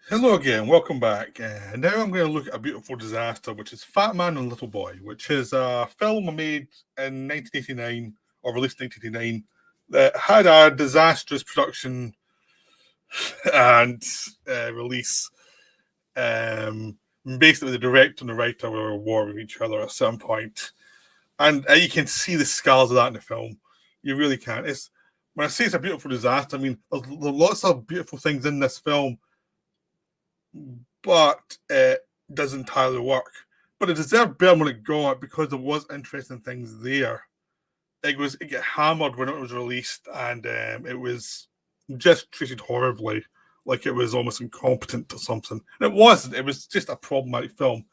Hello again, welcome back. Now I'm going to look at A Beautiful Disaster, which is Fat Man and Little Boy, which is a film made in 1989, or released in 1989, that had a disastrous production and release. Um, Basically, the director and the writer were at war with each other at some point. And you can see the scars of that in the film. You really can. It's When I say it's a beautiful disaster, I mean, there's lots of beautiful things in this film, but it doesn't entirely work. But it deserved better when it got, because there was interesting things there. It got hammered when it was released, and it was just treated horribly, like it was almost incompetent or something. And it wasn't. It was just a problematic film.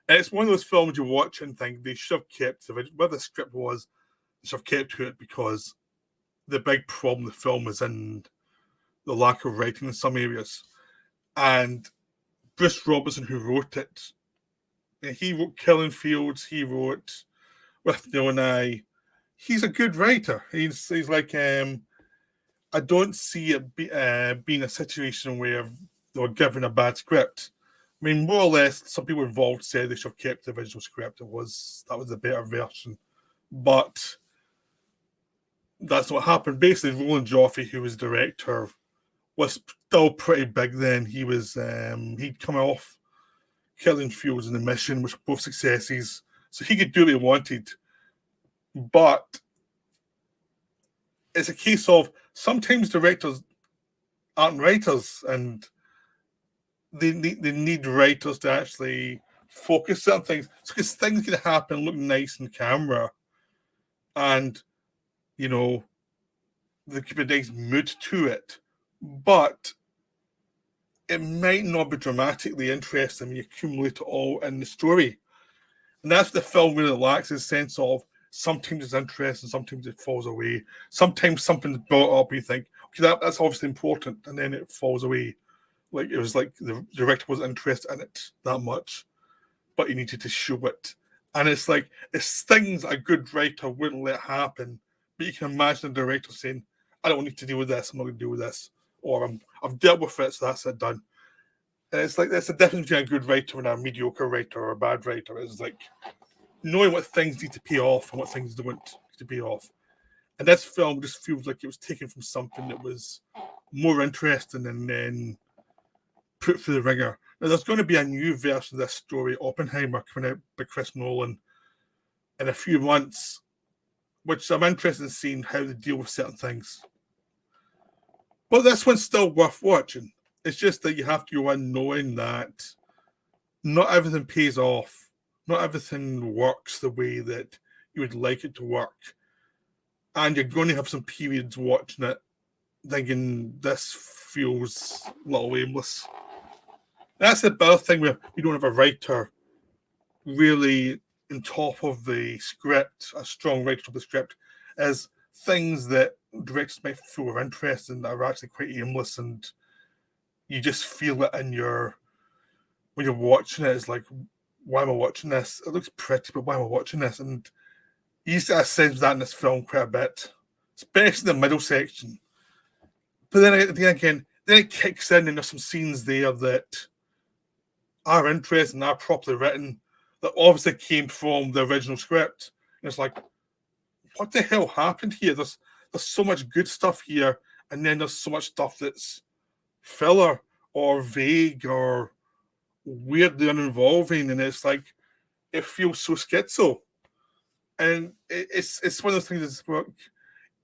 And it's one of those films you watch and think they should have kept where the script was. They should have kept to it, because the big problem the film is in the lack of writing in some areas. And Bruce Robinson, who wrote it, he wrote Killing Fields. He wrote With No and I. He's a good writer. He's like I don't see it being a situation where they were given a bad script. I mean, more or less, some people involved said they should have kept the original script. That was the better version, but that's what happened. Basically, Roland Joffe, who was director, was still pretty big then. He'd come off Killing Fields and The Mission, which were both successes, so he could do what he wanted. But it's a case of sometimes directors aren't writers, and they need writers to actually focus on things, because things can happen, look nice in camera, and you know there could be a nice mood to it, but it might not be dramatically interesting when you accumulate it all in the story. And that's what the film really lacks, is a sense of sometimes it's interesting, sometimes it falls away. Sometimes something's brought up and you think, okay, that's obviously important, and then it falls away. Like it was like the director wasn't interested in it that much, but he needed to show it. And it's things a good writer wouldn't let happen. But you can imagine the director saying, I don't need to deal with this, I'm not going to deal with this. Or I've dealt with it, so that's it, done. And it's like there's a difference between a good writer and a mediocre writer or a bad writer. It's like knowing what things need to pay off and what things don't need to pay off. And this film just feels like it was taken from something that was more interesting and then put through the ringer. Now, there's going to be a new version of this story, Oppenheimer, coming out by Chris Nolan in a few months, which I'm interested in seeing how they deal with certain things. But this one's still worth watching. It's just that you have to go in knowing that not everything pays off. Not everything works the way that you would like it to work. And you're going to have some periods watching it thinking this feels a little aimless. That's the bad thing where you don't have a writer really on top of the script, a strong writer of the script, is things that directors might feel are interesting that are actually quite aimless, and you just feel it in when you're watching it. It's like, why am I watching this? It looks pretty, but why am I watching this? And you used to have a sense of that in this film quite a bit, especially the middle section. But then it kicks in, and there's some scenes there that are interesting, are properly written, that obviously came from the original script. And it's like, what the hell happened here? There's so much good stuff here, and then there's so much stuff that's filler or vague or weirdly uninvolving, and it's like it feels so schizo. And it's one of those things that's work.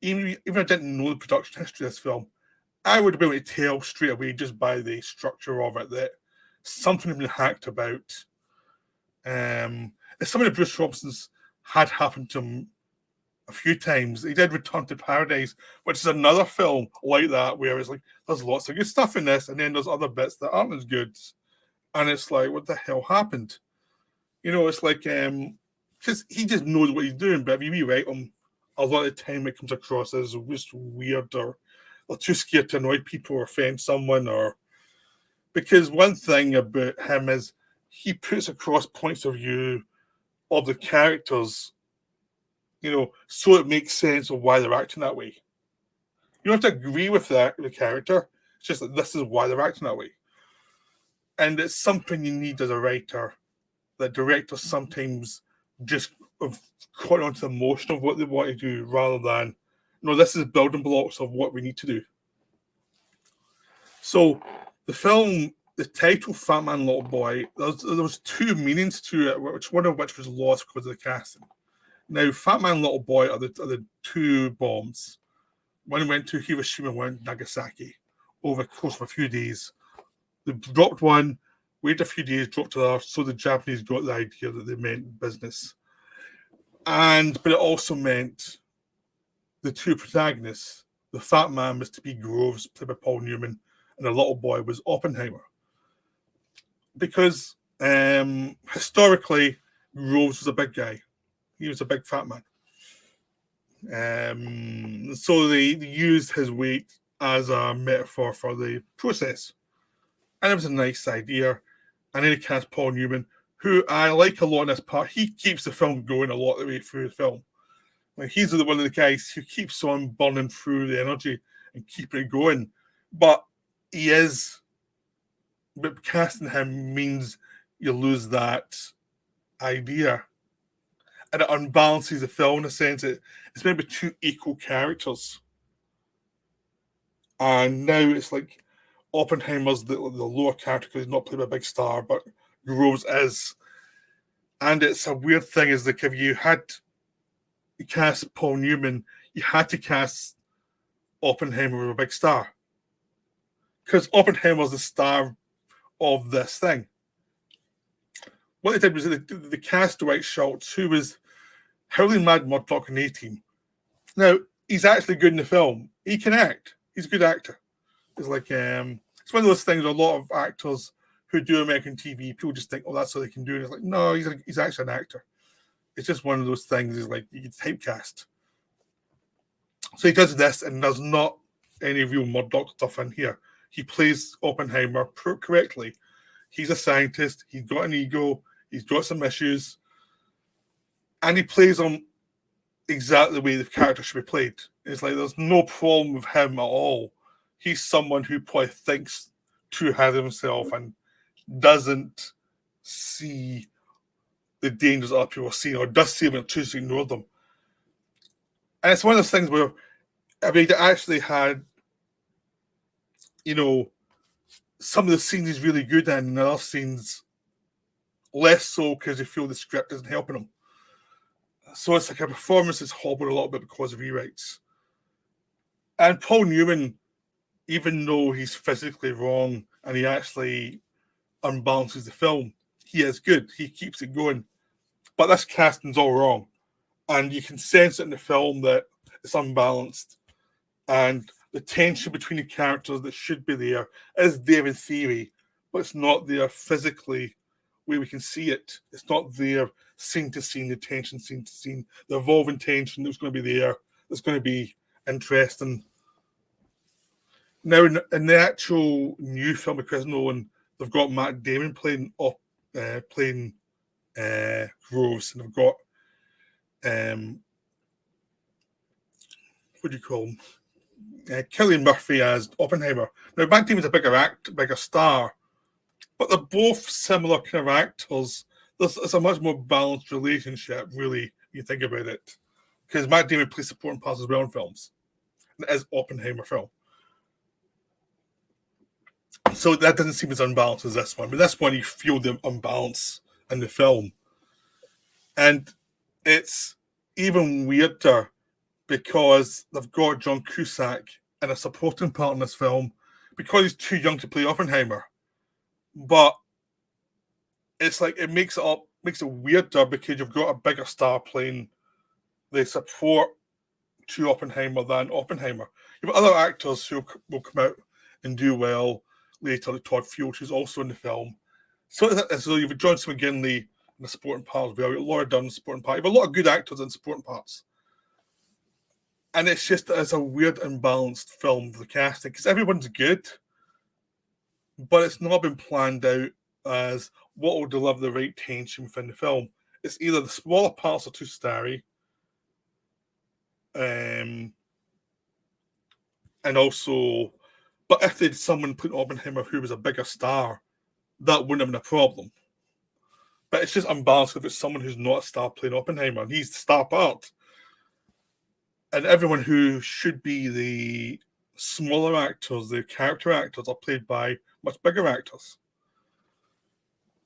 Even if I didn't know the production history of this film, I would be able to tell straight away just by the structure of it that something had been hacked about. It's something that Bruce Robinson's had happened to him a few times. He did Return to Paradise, which is another film like that, where it's like there's lots of good stuff in this, and then there's other bits that aren't as good. And it's like, what the hell happened? It's like because he just knows what he's doing, but if you rewrite him, a lot of the time it comes across as just weird, or too scared to annoy people or offend someone, or because one thing about him is he puts across points of view of the characters, so it makes sense of why they're acting that way. You don't have to agree with that, the character. It's just that this is why they're acting that way. And it's something you need as a writer. That directors sometimes just have caught onto the emotion of what they want to do rather than, no, this is building blocks of what we need to do. So the film, the title Fat Man Little Boy, there was two meanings to it, one of which was lost because of the casting. Now, Fat Man Little Boy are the two bombs. One went to Hiroshima, one to Nagasaki over the course of a few days. They dropped one, waited a few days, dropped another, so the Japanese got the idea that they meant business. But it also meant the two protagonists, the fat man was T.B. Groves, played by Paul Newman, and the little boy was Oppenheimer. Because historically, Groves was a big guy. He was a big fat man. So they used his weight as a metaphor for the process. And it was a nice idea. And then he cast Paul Newman, who I like a lot in this part. He keeps the film going a lot of the way through the film. Like, he's one of the guys who keeps on burning through the energy and keeping it going. But casting him means you lose that idea. And it unbalances the film in a sense. It's maybe two equal characters. And now it's like Oppenheimer's the lower character because he's not played by a big star, but Groves is. And it's a weird thing, is like if you cast Paul Newman, you had to cast Oppenheimer with a big star. Because Oppenheimer's the star of this thing. What they did was they cast Dwight Schultz, who was Howling Mad Murdock in A-Team. Now, he's actually good in the film. He can act. He's a good actor. It's like it's one of those things. A lot of actors who do American TV, people just think, "Oh, that's what they can do." And it's like, no, he's actually an actor. It's just one of those things. Is like you get typecast. So he does this, and there's not any real Murdoch stuff in here. He plays Oppenheimer correctly. He's a scientist. He's got an ego. He's got some issues, and he plays them exactly the way the character should be played. It's like there's no problem with him at all. He's someone who probably thinks too hard of himself and doesn't see the dangers other people are seeing, or does see them and chooses to ignore them. And it's one of those things where, I mean, they actually had, some of the scenes he's really good in, and other scenes less so because you feel the script isn't helping him. So it's like a performance is hobbled a little bit because of rewrites. And Paul Newman, even though he's physically wrong and he actually unbalances the film, he is good. He keeps it going. But this casting's all wrong. And you can sense it in the film that it's unbalanced. And the tension between the characters that should be there is there in theory, but it's not there physically where we can see it. It's not there scene to scene, the tension scene to scene, the evolving tension that's going to be there, that's going to be interesting. Now, in the actual new film of Chris Nolan, they've got Matt Damon playing Groves, and they've got what do you call him? Cillian Murphy as Oppenheimer. Now, Matt Damon's a bigger star, but they're both similar kind of actors. It's a much more balanced relationship, really, when you think about it. Because Matt Damon plays supporting parts as well in films. And it is Oppenheimer film. So that doesn't seem as unbalanced as this one. But this one, you feel the unbalance in the film. And it's even weirder because they've got John Cusack in a supporting part in this film because he's too young to play Oppenheimer. But it's like it makes it weirder because you've got a bigger star playing the support to Oppenheimer than Oppenheimer. You've got other actors who will come out and do well later, like Todd Field, who's also in the film. So you've got John C. McGinley in the supporting part as well. You've got Laura Dern in the supporting part. You've got a lot of good actors in supporting parts. And it's a weird, imbalanced film for the casting because everyone's good, but it's not been planned out as what will deliver the right tension within the film. It's either the smaller parts are too starry, and also, but if they'd someone put Oppenheimer who was a bigger star, that wouldn't have been a problem. But it's just unbalanced if it's someone who's not a star playing Oppenheimer. He's the star part. And everyone who should be the smaller actors, the character actors, are played by much bigger actors.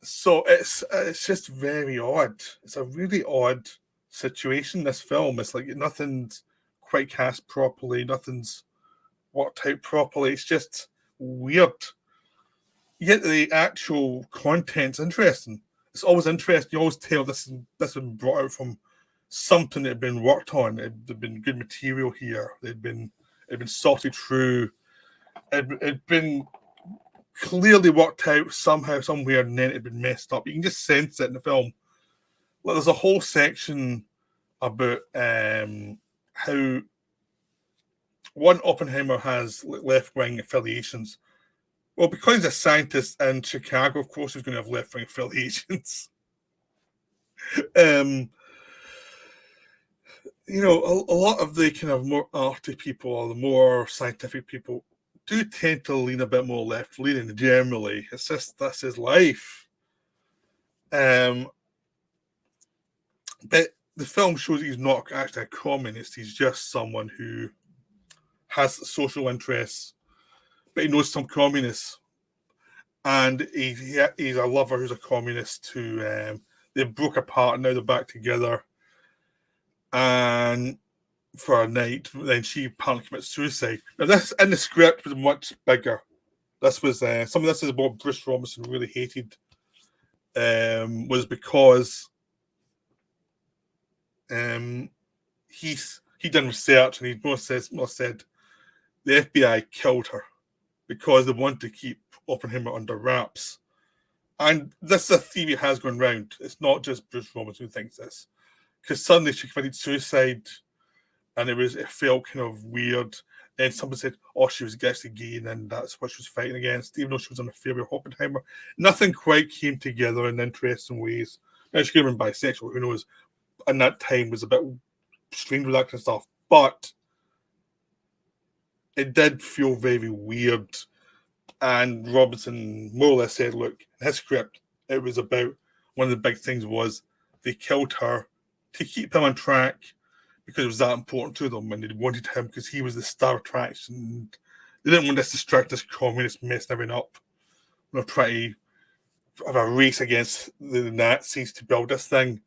So it's just very odd. It's a really odd situation, this film. It's like nothing's quite cast properly, nothing's worked out properly. It's just weird. Yet the actual content's interesting. It's always interesting. You always tell this has been brought out from something that had been worked on. There'd been good material here. It'd been sorted through. It'd been clearly worked out somehow, somewhere, and then it'd been messed up. You can just sense it in the film. Like, there's a whole section about how one Oppenheimer has left-wing affiliations. Well, because he's a scientist in Chicago, of course he's going to have left-wing affiliations. You know, a lot of the kind of more arty people or the more scientific people do tend to lean a bit more left-leaning generally. It's just, that's his life. But the film shows he's not actually a communist. He's just someone who has social interests, but he knows some communists. And he's a lover who's a communist who they broke apart and now they're back together. And for a night, then she apparently commits suicide. Now, this in the script was much bigger. This was some of this is what Bruce Robinson really hated. Was because he done research and he more said the FBI killed her because they want to keep Oppenheimer under wraps. And this is a theory has gone round. It's not just Bruce Robinson who thinks this. Because suddenly she committed suicide and it felt kind of weird. Then someone said, oh, she was actually gay and that's what she was fighting against, even though she was on a affair with Oppenheimer. Nothing quite came together in interesting ways. Now, she could have been bisexual, who knows? And that time was a bit strange with that kind of stuff. But it did feel very weird. And Robinson more or less said, look, in his script, it was about, one of the big things was they killed her to keep him on track because it was that important to them, and they wanted him because he was the star attraction. They didn't want this distract this communist messing everything up. They're trying to have a race against the Nazis to build this thing.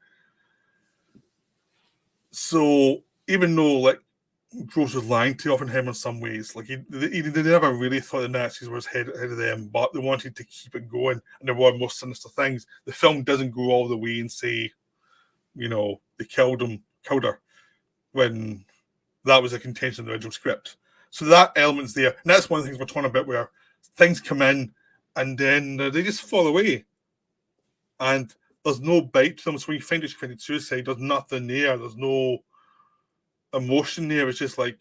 So even though like Gross was lying to Oppenheimer in some ways, like they never really thought the Nazis were ahead of them, but they wanted to keep it going, and there were more sinister things. The film doesn't go all the way and say, you know, they killed her, when that was a contention in the original script. So that element's there. And that's one of the things we're talking about, where things come in and then they just fall away. And there's no bite to them. So when you find out she committed suicide, there's nothing there. There's no emotion there. It's just like,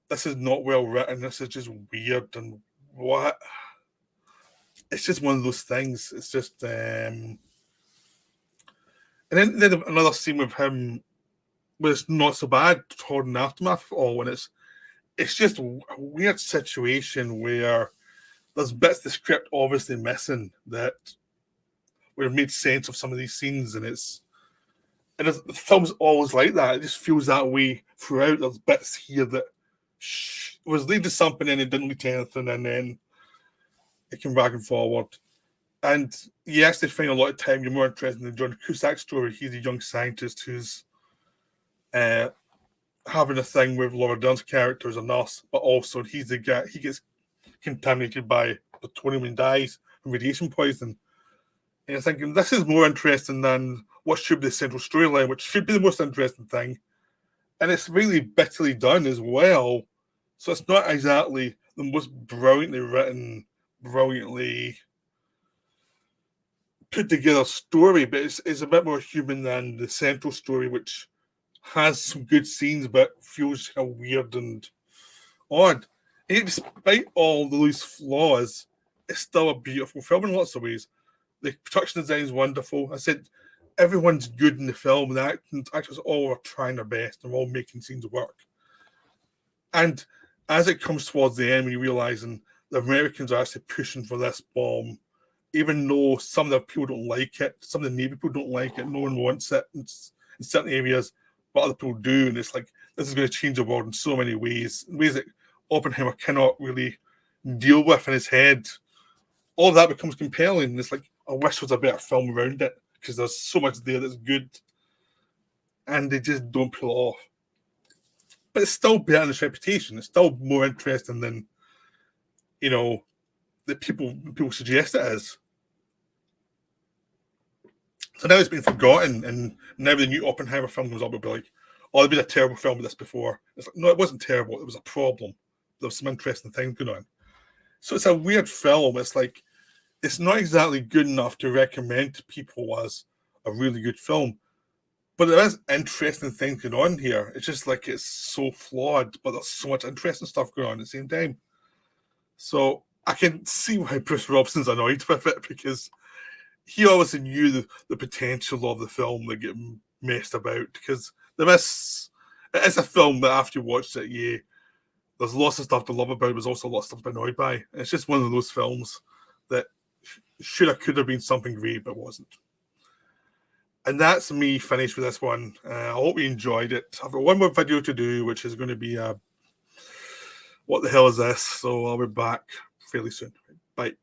this is not well written. This is just weird. And what? It's just one of those things. It's just... And then another scene with him was not so bad toward an aftermath of all, and it's just a weird situation where there's bits of the script obviously missing that would have made sense of some of these scenes, and the film's always like that. It just feels that way throughout. There's bits here that was leading to something and it didn't lead to anything, and then it came back and forward. And you actually find a lot of time you're more interested in the John Cusack story. He's a young scientist who's having a thing with Laura Dern's character as a nurse, but also he's the guy, he gets contaminated by plutonium and dies from radiation poisoning. And you're thinking, this is more interesting than what should be the central storyline, which should be the most interesting thing. And it's really bitterly done as well. So it's not exactly the most brilliantly written, brilliantly put together story, but it's a bit more human than the central story, which has some good scenes but feels kind of weird and odd. And despite all those flaws, it's still a beautiful film in lots of ways. The production design is wonderful. I said everyone's good in the film. The actors all are trying their best and all making scenes work. And as it comes towards the end, we realizing the Americans are actually pushing for this bomb even though some of the people don't like it, some of the Navy people don't like it, no one wants it in certain areas, but other people do, and it's like, this is going to change the world in so many ways that Oppenheimer cannot really deal with in his head. All of that becomes compelling. It's like, I wish there was a better film around it, because there's so much there that's good, and they just don't pull it off. But it's still better than its reputation. It's still more interesting than, that people suggest it is. So now it's been forgotten, and now the new Oppenheimer film comes up, it'll be like, oh, there's been a terrible film with this before. It's like, no, it wasn't terrible. It was a problem. There was some interesting things going on. So it's a weird film. It's like, it's not exactly good enough to recommend to people as a really good film. But there is interesting things going on here. It's just like, it's so flawed, but there's so much interesting stuff going on at the same time. So I can see why Bruce Robson's annoyed with it, because he obviously knew the potential of the film that get messed about, because it is a film that after you watched it, yeah, there's lots of stuff to love about, but there's also lots of stuff to be annoyed by. And it's just one of those films that could have been something great, but wasn't. And that's me finished with this one. I hope you enjoyed it. I've got one more video to do, which is going to be what the hell is this? So I'll be back fairly soon. Bye.